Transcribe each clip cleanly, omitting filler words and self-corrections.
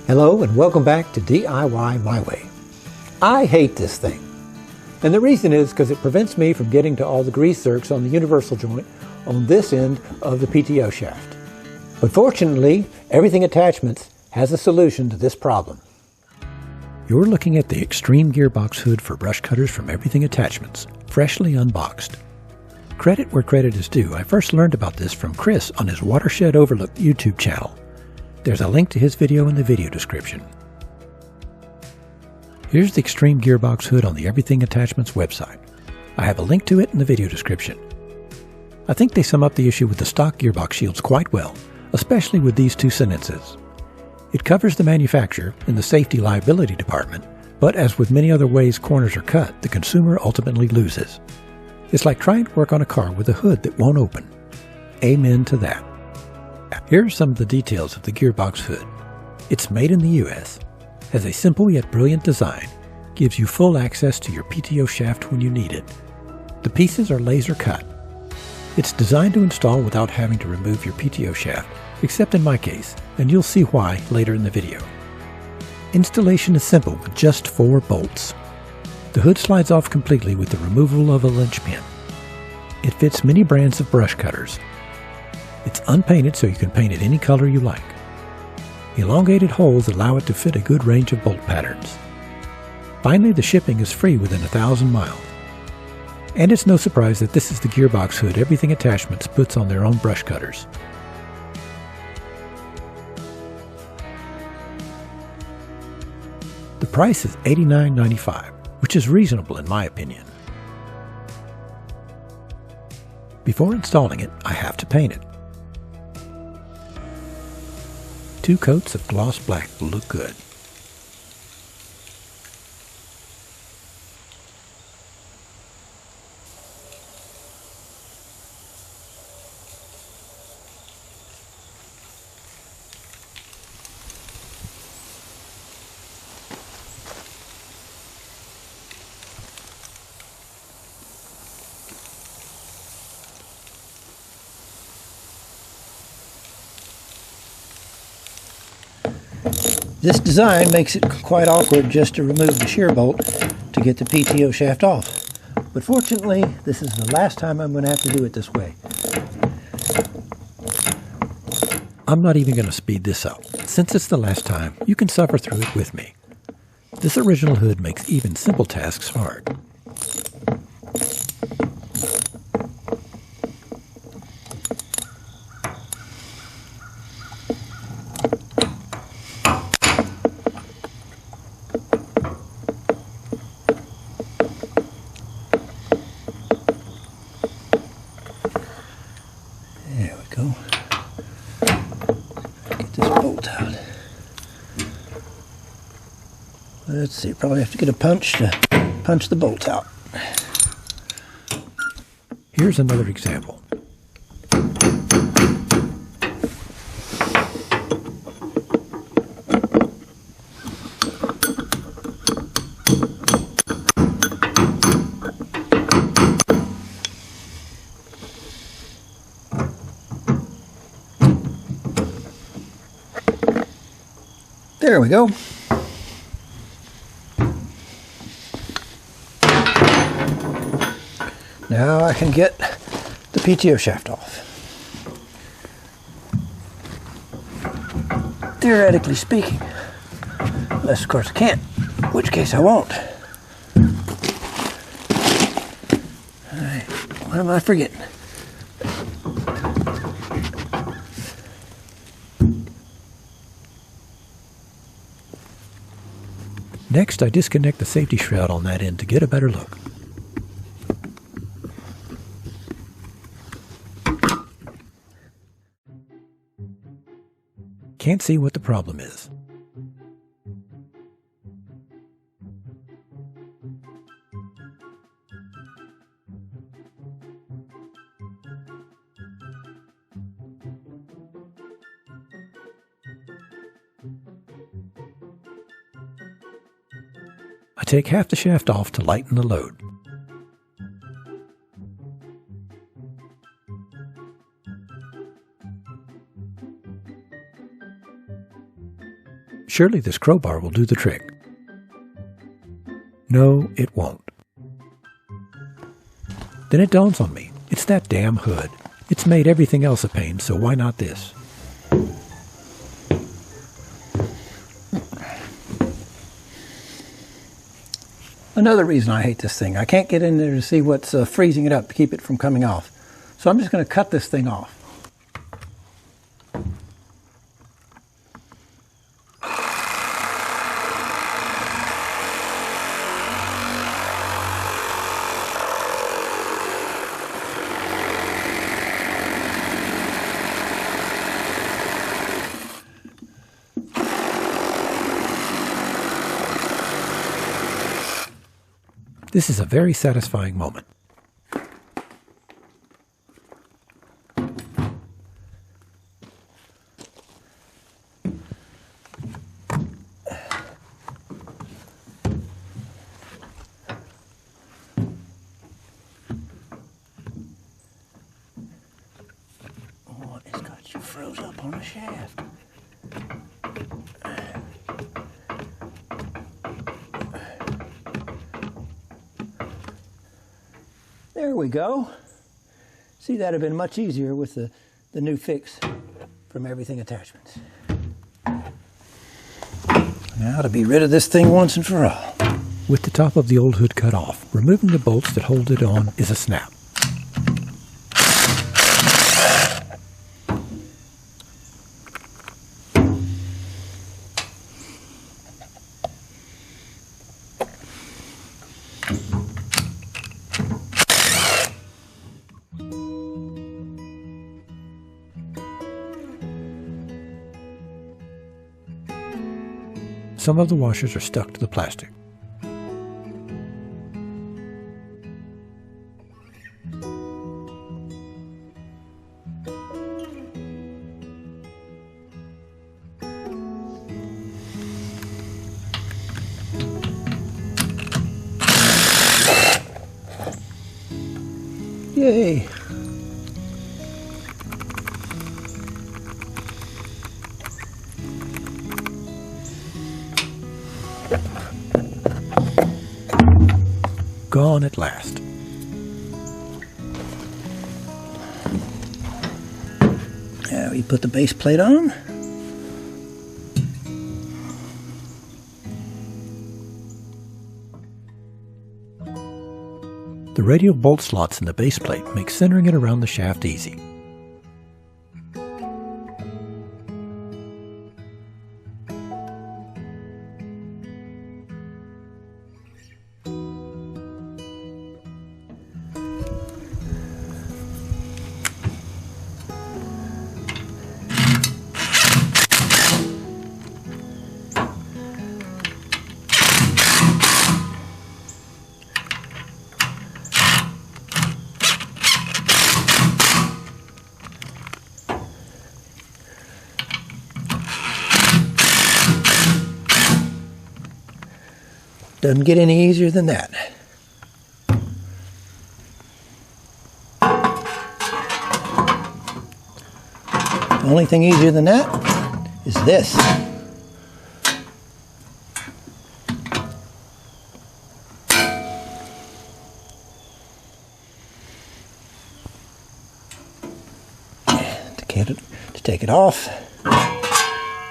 Hello and welcome back to DIY My Way. I hate this thing. And the reason is because it prevents me from getting to all the grease zerks on the universal joint on this end of the PTO shaft. But fortunately, Everything Attachments has a solution to this problem. You're looking at the Xtreme Gearbox Hood for brush cutters from Everything Attachments, freshly unboxed. Credit where credit is due. I first learned about this from Chris on his Watershed Overlook YouTube channel. There's a link to his video in the video description. Here's the Xtreme Gearbox Hood on the Everything Attachments website. I have a link to it in the video description. I think they sum up the issue with the stock gearbox shields quite well, especially with these two sentences. It covers the manufacturer in the safety liability department, but as with many other ways corners are cut, the consumer ultimately loses. It's like trying to work on a car with a hood that won't open. Amen to that. Here are some of the details of the gearbox hood. It's made in the US, has a simple yet brilliant design, gives you full access to your PTO shaft when you need it. The pieces are laser cut. It's designed to install without having to remove your PTO shaft, except in my case, and you'll see why later in the video. Installation is simple with just 4 bolts. The hood slides off completely with the removal of a linchpin. It fits many brands of brush cutters. It's unpainted so you can paint it any color you like. Elongated holes allow it to fit a good range of bolt patterns. Finally, the shipping is free within 1,000 miles. And it's no surprise that this is the gearbox hood Everything Attachments puts on their own brush cutters. The price is $89.95, which is reasonable in my opinion. Before installing it, I have to paint it. 2 coats of gloss black will look good. This design makes it quite awkward just to remove the shear bolt to get the PTO shaft off. But fortunately, this is the last time I'm going to have to do it this way. I'm not even going to speed this up. Since it's the last time, you can suffer through it with me. This original hood makes even simple tasks hard. There we go. Get this bolt out. Let's see, probably have to get a punch to punch the bolt out. Here's another example. There we go. Now I can get the PTO shaft off. Theoretically speaking. Unless of course I can't, in which case I won't. Alright, what am I forgetting? Next, I disconnect the safety shroud on that end to get a better look. Can't see what the problem is. I take half the shaft off to lighten the load. Surely this crowbar will do the trick. No, it won't. Then it dawns on me, it's that damn hood. It's made everything else a pain, so why not this? Another reason I hate this thing, I can't get in there to see what's freezing it up to keep it from coming off. So I'm just going to cut this thing off. This is a very satisfying moment. Oh, it's got you froze up on the shaft. There we go. See, that'd have been much easier with the new fix from Everything Attachments. Now to be rid of this thing once and for all. With the top of the old hood cut off, removing the bolts that hold it on is a snap. Some of the washers are stuck to the plastic. Yay! Gone at last. Now we put the base plate on. The radial bolt slots in the base plate make centering it around the shaft easy. Doesn't get any easier than that. The only thing easier than that is this. To take it off,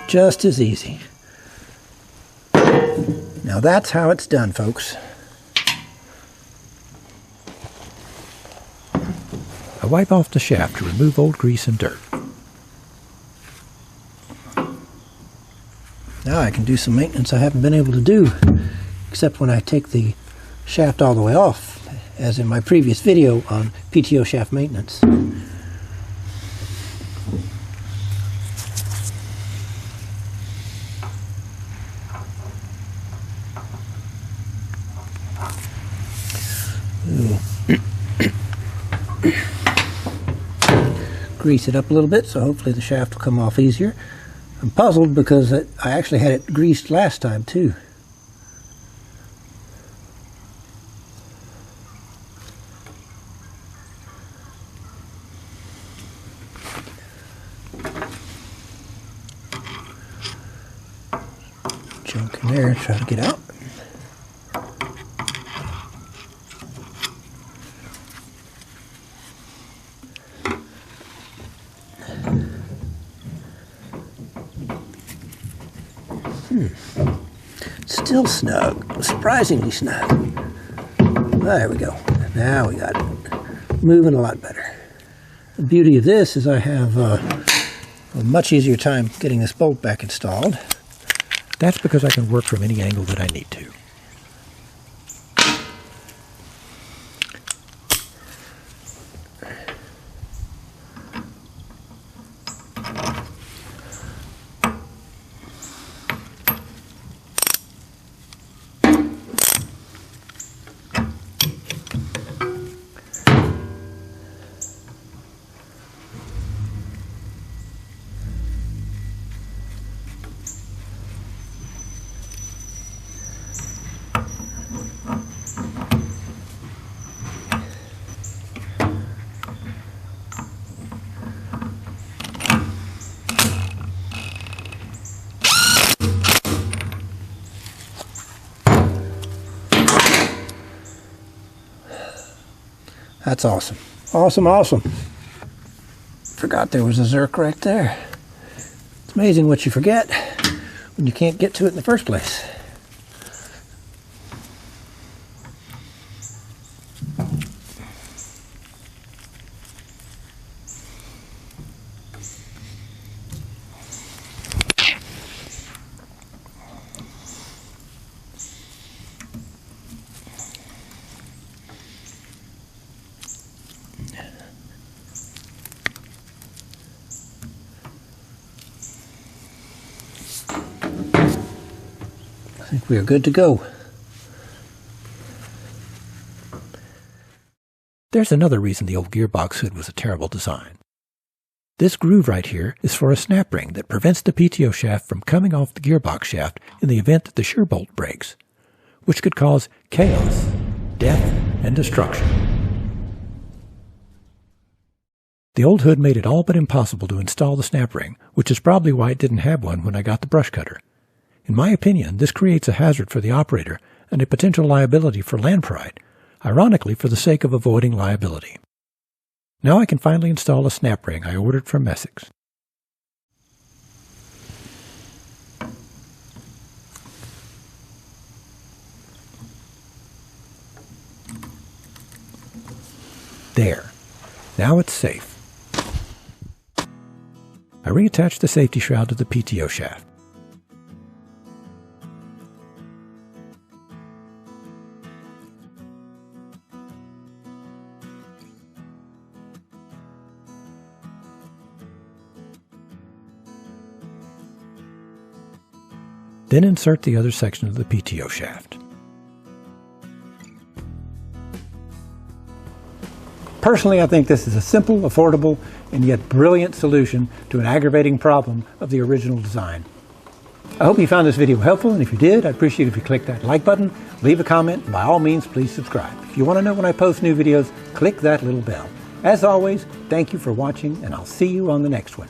just as easy. Now that's how it's done, folks. I wipe off the shaft to remove old grease and dirt. Now I can do some maintenance I haven't been able to do, except when I take the shaft all the way off, as in my previous video on PTO shaft maintenance. Grease it up a little bit, so hopefully the shaft will come off easier. I'm puzzled because I actually had it greased last time too. junk in there, try to get out. Still snug, surprisingly snug. There we go. Now we got it moving a lot better. The beauty of this is I have a much easier time getting this bolt back installed. That's because I can work from any angle that I need to. That's awesome. Awesome, awesome. Forgot there was a Zerk right there. It's amazing what you forget when you can't get to it in the first place. I think we are good to go. There's another reason the old gearbox hood was a terrible design. This groove right here is for a snap ring that prevents the PTO shaft from coming off the gearbox shaft in the event that the shear bolt breaks, which could cause chaos, death, and destruction. The old hood made it all but impossible to install the snap ring, which is probably why it didn't have one when I got the brush cutter. In my opinion, this creates a hazard for the operator and a potential liability for Land Pride, ironically for the sake of avoiding liability. Now I can finally install a snap ring I ordered from Essex. There. Now it's safe. I reattach the safety shroud to the PTO shaft. Then insert the other section of the PTO shaft. Personally, I think this is a simple, affordable, and yet brilliant solution to an aggravating problem of the original design. I hope you found this video helpful, and if you did, I'd appreciate it if you click that like button, leave a comment, and by all means, please subscribe. If you want to know when I post new videos, click that little bell. As always, thank you for watching, and I'll see you on the next one.